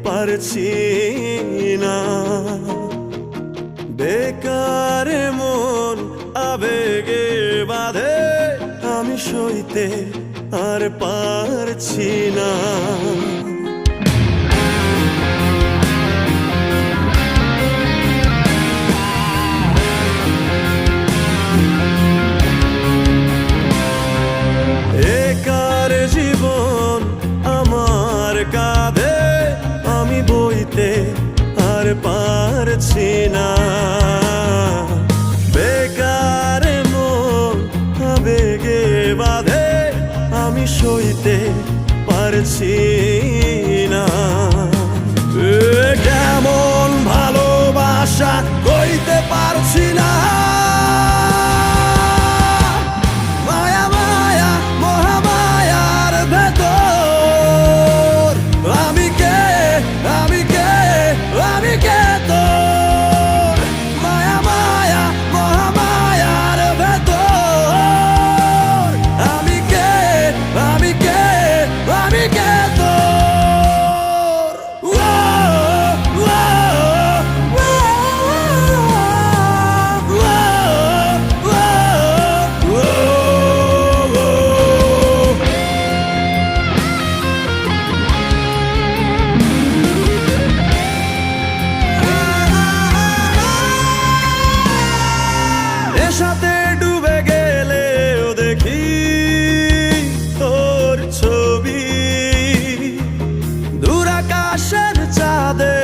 পারছি না। বেকার মন আবেগে বাঁধে, আমি সইতে আর পারছি না। একার জীবন আমার কাঁধে, আমি বইতে আর পারছি না। বেকার মন আবেগে বাঁধে, আমি সইতে পারছি না। কেমন ভালোবাসা কইতে পারছি না। মায়া মায়া মহামায়ার ভেতর আমি কে, আমি কে, আমি কে তোর। মায়া মায়া মহামায়ার ভেতর আমি কে, আমি কে, আমি কে তোর। সাথে ডুবে গেলেও দেখি তোর ছবি, দূর আকাশের চাঁদে